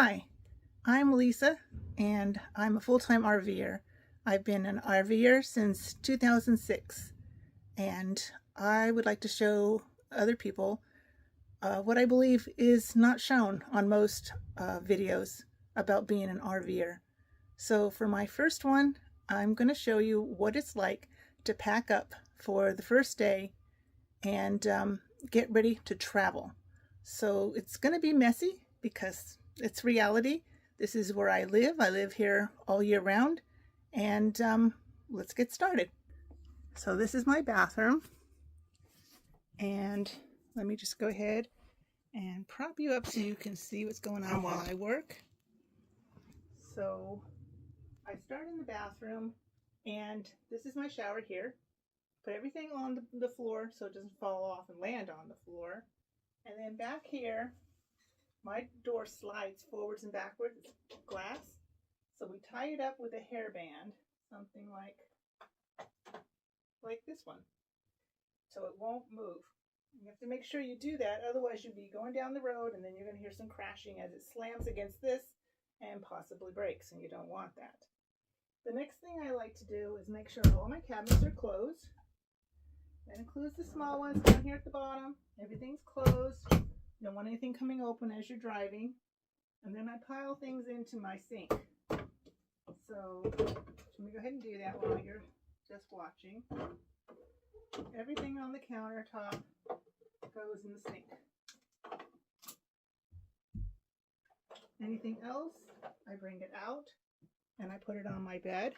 Hi, I'm Lisa, and I'm a full-time RVer. I've been an RVer since 2006, and I would like to show other people what I believe is not shown on most videos about being an RVer. So for my first one, I'm going to show you what it's like to pack up for the first day and get ready to travel. So it's going to be messy because it's reality. This is where I live. I live here all year round, and let's get started. So this is my bathroom, and let me just go ahead and prop you up so you can see what's going on while I work. So I start in the bathroom, and this is my shower here. Put everything on the floor so it doesn't fall off and land on the floor. And then back here, my door slides forwards and backwards. It's glass. So we tie it up with a hairband, something like this one, so it won't move. You have to make sure you do that, otherwise you'll be going down the road and then you're going to hear some crashing as it slams against this and possibly breaks, and you don't want that. The next thing I like to do is make sure all my cabinets are closed. That includes the small ones down here at the bottom. Everything's closed. You don't want anything coming open as you're driving. And then I pile things into my sink. So let me go ahead and do that while you're just watching. Everything on the countertop goes in the sink. Anything else, I bring it out and I put it on my bed,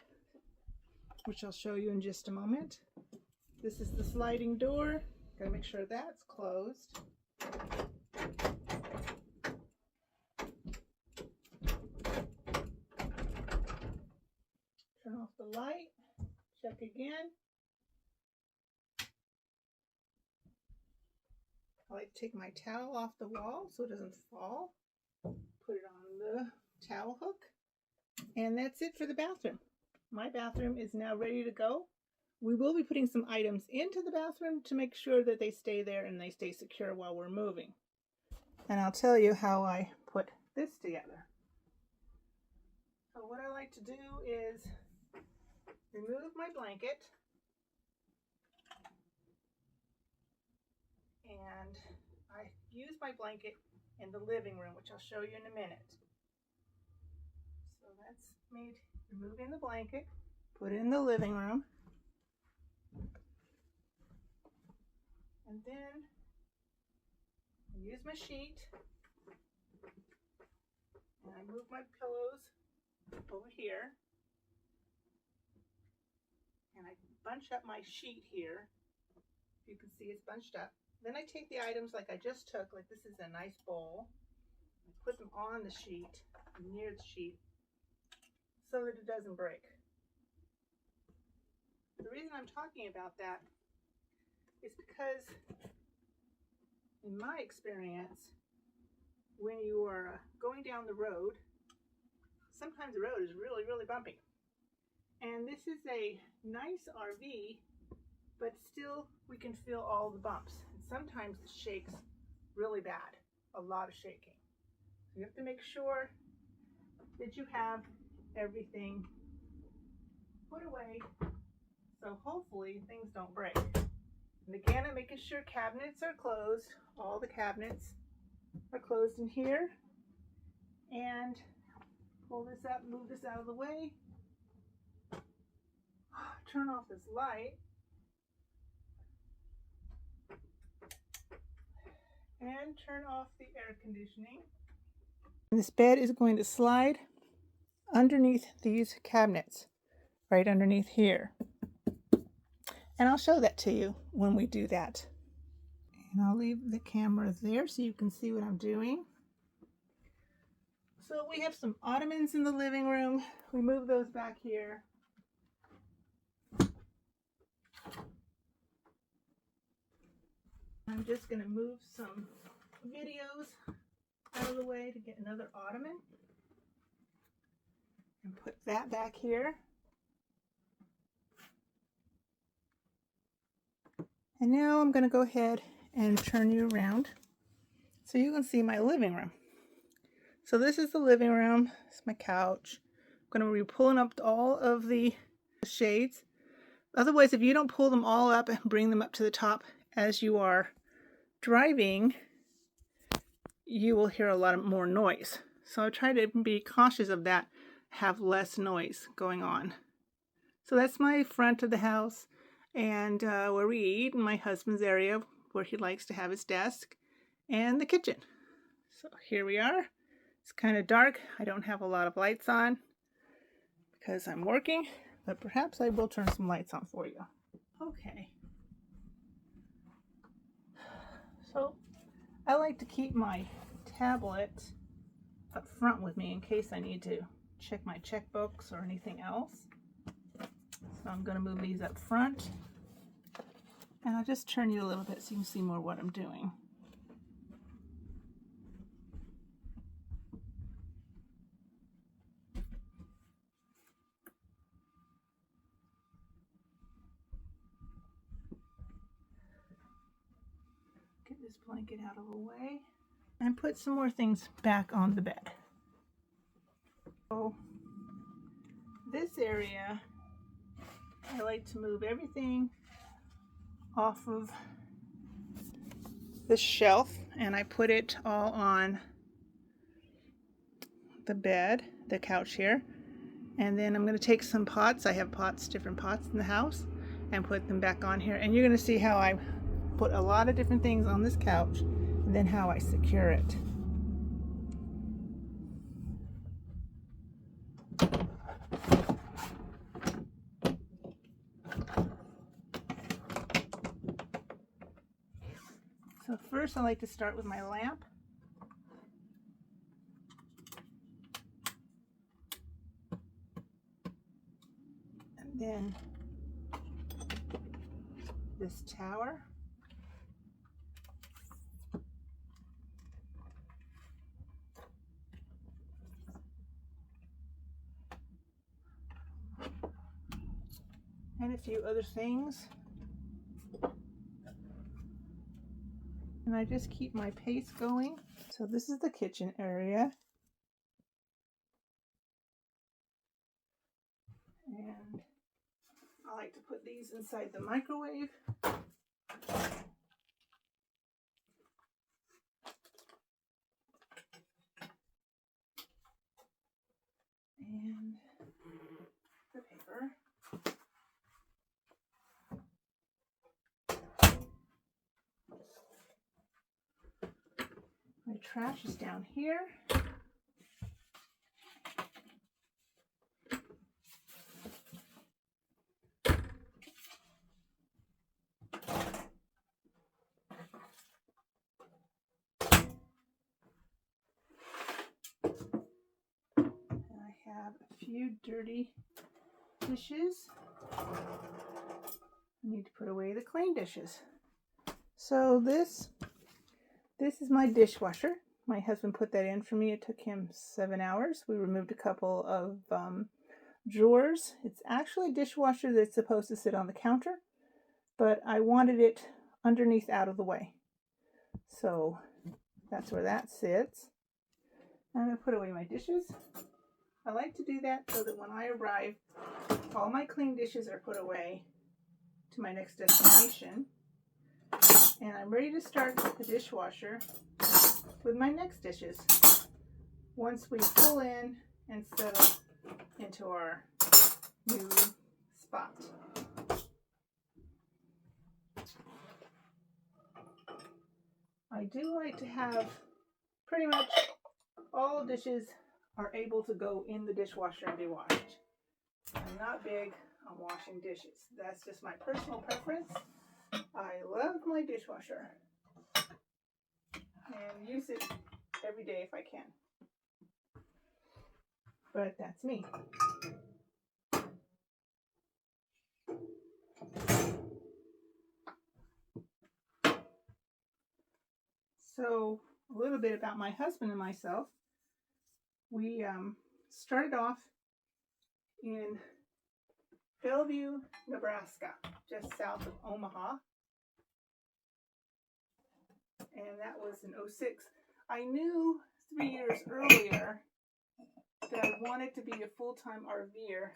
which I'll show you in just a moment. This is the sliding door. Gotta make sure that's closed. Turn off the light, check again. I like to take my towel off the wall so it doesn't fall. Put it on the towel hook. And that's it for the bathroom. My bathroom is now ready to go. We will be putting some items into the bathroom to make sure that they stay there and they stay secure while we're moving. And I'll tell you how I put this together. So what I like to do is remove my blanket, and I use my blanket in the living room, which I'll show you in a minute. So that's me removing the blanket, put it in the living room, and then I use my sheet, and I move my pillows over here, and I bunch up my sheet here. You can see it's bunched up. Then I take the items like I just took, like this is a nice bowl. I put them on the sheet, near the sheet, so that it doesn't break. The reason I'm talking about that is because, in my experience, when you are going down the road, sometimes the road is really, really bumpy. And this is a nice RV, but still we can feel all the bumps. And sometimes it shakes really bad, a lot of shaking. So you have to make sure that you have everything put away, so hopefully things don't break. And again, I'm making sure cabinets are closed. All the cabinets are closed in here. And pull this up, move this out of the way. Turn off this light. And turn off the air conditioning. And this bed is going to slide underneath these cabinets, right underneath here. And I'll show that to you when we do that. And I'll leave the camera there so you can see what I'm doing. So we have some ottomans in the living room. We move those back here. I'm just going to move some videos out of the way to get another ottoman and put that back here. And now I'm going to go ahead and turn you around so you can see my living room. So this is the living room. It's my couch. I'm going to be pulling up all of the shades. Otherwise, if you don't pull them all up and bring them up to the top as you are driving, you will hear a lot more noise. So I try to be cautious of that, have less noise going on. So that's my front of the house, and where we eat, and my husband's area where he likes to have his desk, and the kitchen. So here we are. It's kind of dark. I don't have a lot of lights on because I'm working, but perhaps I will turn some lights on for you. Okay. So I like to keep my tablet up front with me in case I need to check my checkbooks or anything else. So I'm going to move these up front, and I'll just turn you a little bit so you can see more what I'm doing. Get this blanket out of the way and put some more things back on the bed. So this area, I like to move everything off of the shelf, and I put it all on the bed, the couch here. And then I'm going to take some pots. I have pots, different pots in the house, and put them back on here. And you're going to see how I put a lot of different things on this couch, and then how I secure it. So first I like to start with my lamp. And then this tower. And a few other things. And I just keep my pace going. So this is the kitchen area. And I like to put these inside the microwave. And the paper. My trash is down here. And I have a few dirty dishes. I need to put away the clean dishes. So this is my dishwasher. My husband put that in for me. It took him 7 hours. We removed a couple of drawers. It's actually a dishwasher that's supposed to sit on the counter, but I wanted it underneath out of the way. So that's where that sits. I'm going to put away my dishes. I like to do that so that when I arrive, all my clean dishes are put away to my next destination. And I'm ready to start the dishwasher with my next dishes once we pull in and settle into our new spot. I do like to have pretty much all dishes are able to go in the dishwasher and be washed. I'm not big on washing dishes. That's just my personal preference. I love my dishwasher and use it every day if I can. But that's me. So a little bit about my husband and myself. We started off in Bellevue, Nebraska, just south of Omaha. And that was in '06. I knew 3 years earlier that I wanted to be a full-time RVer.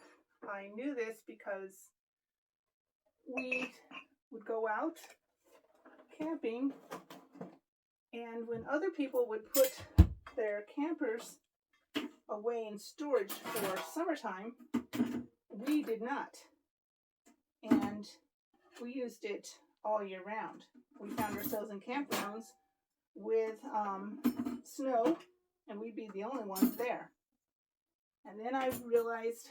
I knew this because we would go out camping, and when other people would put their campers away in storage for summertime, we did not. And we used it all year round. We found ourselves in campgrounds with snow, and we'd be the only ones there. And then I realized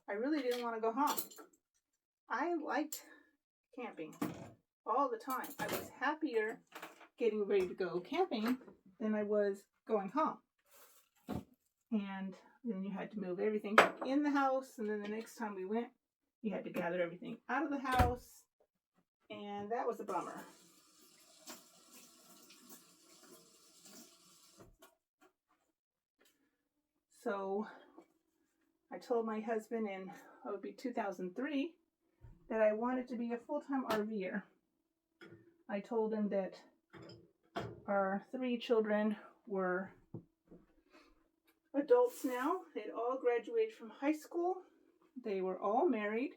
I really didn't want to go home. I liked camping all the time. I was happier getting ready to go camping than I was going home. And then you had to move everything back in the house, and then the next time we went, you had to gather everything out of the house, and that was a bummer. So I told my husband in, it would be 2003, that I wanted to be a full-time RVer. I told him that our 3 children were adults now. They'd all graduated from high school. They were all married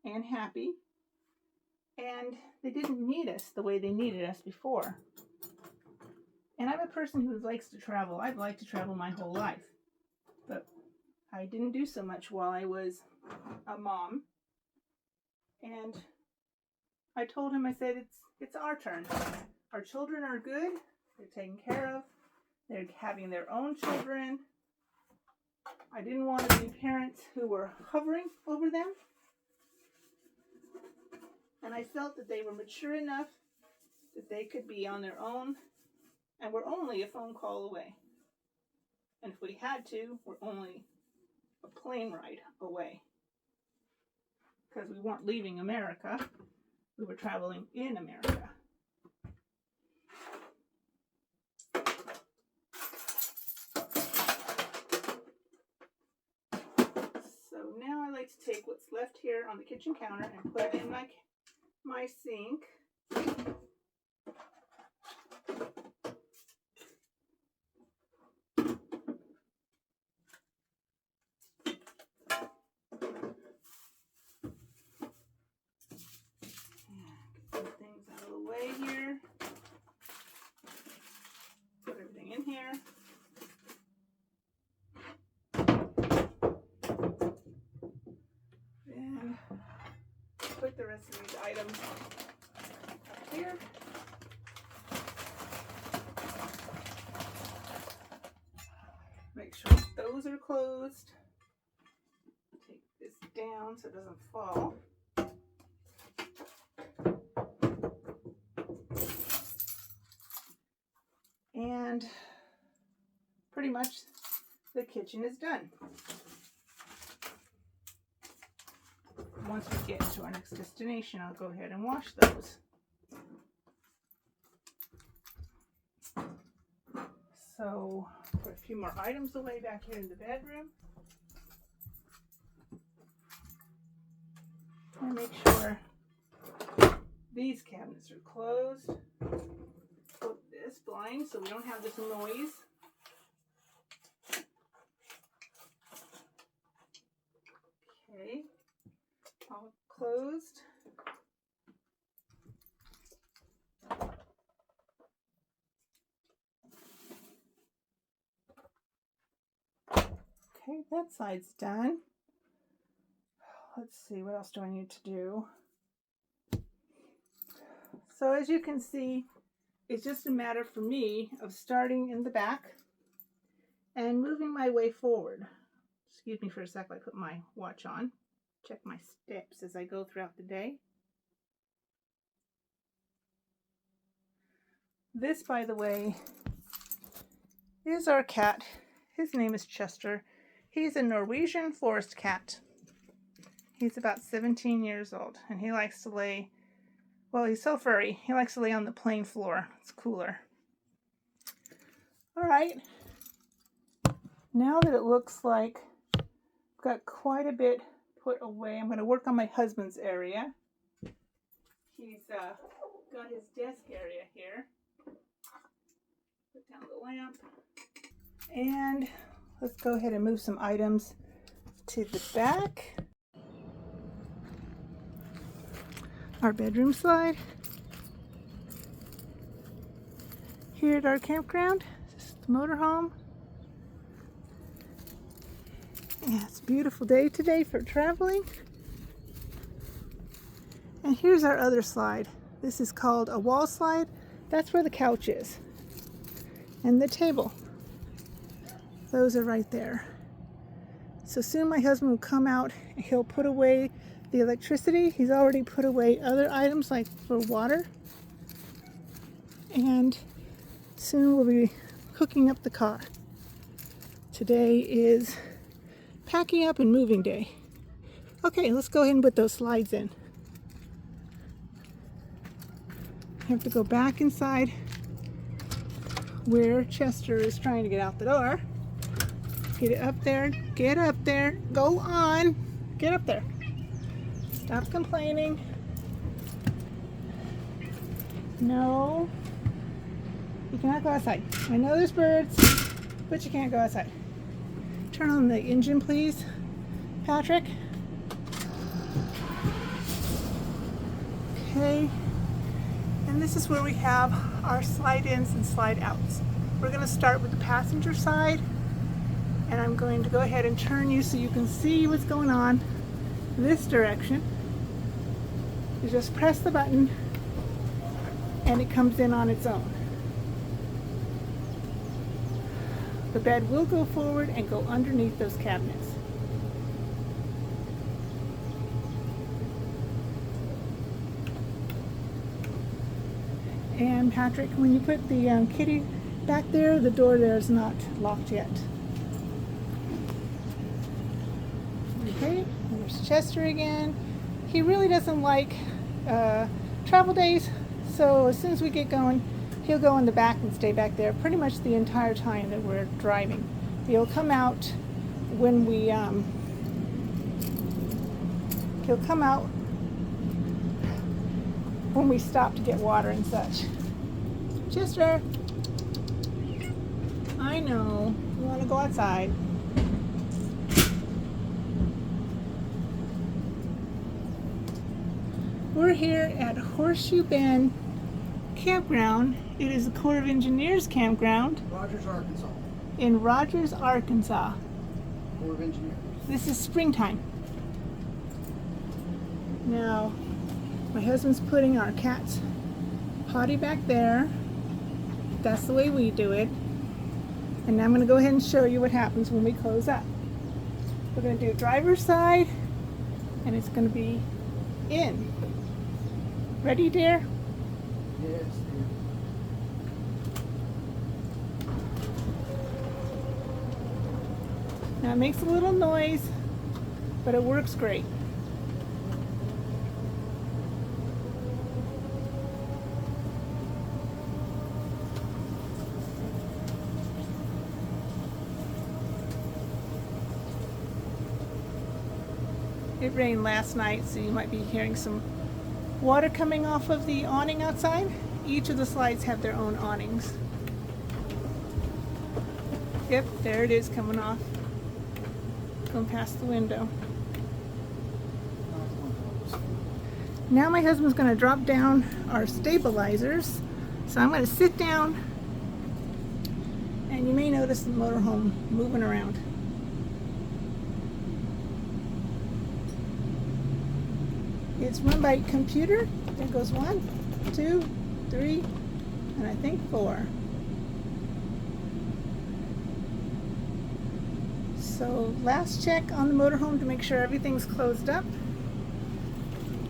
and happy. And they didn't need us the way they needed us before. And I'm a person who likes to travel. I've liked to travel my whole life. But I didn't do so much while I was a mom. And I told him, I said, it's our turn. Our children are good. They're taken care of. They're having their own children. I didn't want to be parents who were hovering over them. And I felt that they were mature enough that they could be on their own. And we're only a phone call away. And if we had to, we're only a plane ride away. Because we weren't leaving America. We were traveling in America. So now I like to take what's left here on the kitchen counter and put it in my sink. Here, put everything in here. Then put the rest of these items up here. Make sure those are closed. Take this down so it doesn't fall. And pretty much the kitchen is done. Once we get to our next destination, I'll go ahead and wash those. So put a few more items away back here in the bedroom. And make sure these cabinets are closed. Put this blind so we don't have this noise. Okay, all closed. Okay, that side's done. Let's see, what else do I need to do? So as you can see, it's just a matter for me of starting in the back and moving my way forward. Excuse me for a sec, I put my watch on. Check my steps as I go throughout the day. This, by the way, is our cat. His name is Chester. He's a Norwegian forest cat. He's about 17 years old, and he likes to lay, well, he's so furry, he likes to lay on the plain floor. It's cooler. All right. Now that it looks like I've got quite a bit put away, I'm going to work on my husband's area. He's got his desk area here. Put down the lamp. And let's go ahead and move some items to the back. Our bedroom slide. Here at our campground, this is the motorhome. Yeah, it's a beautiful day today for traveling. And here's our other slide. This is called a wall slide. That's where the couch is. And the table. Those are right there. So soon my husband will come out and he'll put away the electricity. He's already put away other items like for water. And soon we'll be hooking up the car. Today is packing up and moving day. Okay, let's go ahead and put those slides in. I have to go back inside where Chester is trying to get out the door. Get it up there, get up there, go on, get up there. Stop complaining. No, you cannot go outside. I know there's birds, but you can't go outside. Turn on the engine, please, Patrick. Okay, and this is where we have our slide ins and slide outs. We're going to start with the passenger side, and I'm going to go ahead and turn you so you can see what's going on this direction. You just press the button and it comes in on its own. The bed will go forward and go underneath those cabinets. And Patrick, when you put the kitty back there, the door there is not locked yet. Okay, there's Chester again. He really doesn't like travel days, so as soon as we get going, he'll go in the back and stay back there pretty much the entire time that we're driving. He'll come out when we stop to get water and such. Chester, I know you want to go outside. We're here at Horseshoe Bend Campground. It is the Corps of Engineers campground. Rogers, Arkansas. In Rogers, Arkansas. Corps of Engineers. This is springtime. Now, my husband's putting our cat's potty back there. That's the way we do it. And now I'm going to go ahead and show you what happens when we close up. We're going to do driver's side, and it's going to be in. Ready, dear? Yes, dear. Now it makes a little noise, but it works great. It rained last night, so you might be hearing some water coming off of the awning outside. Each of the slides have their own awnings. Yep, there it is coming off. Going past the window. Now my husband's going to drop down our stabilizers. So I'm going to sit down, and you may notice the motorhome moving around. It's run by computer. There goes 1, 2, 3, and I think 4. So last check on the motorhome to make sure everything's closed up.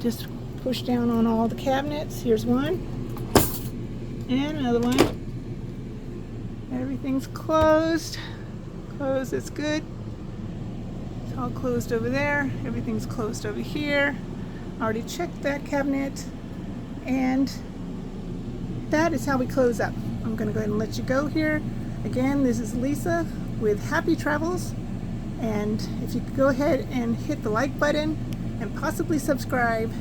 Just push down on all the cabinets. Here's one and another one. Everything's closed. Closed, it's good. It's all closed over there. Everything's closed over here. I already checked that cabinet, and that is how we close up. I'm going to go ahead and let you go here. Again, this is Lisa with Happy Travels, and if you could go ahead and hit the like button and possibly subscribe,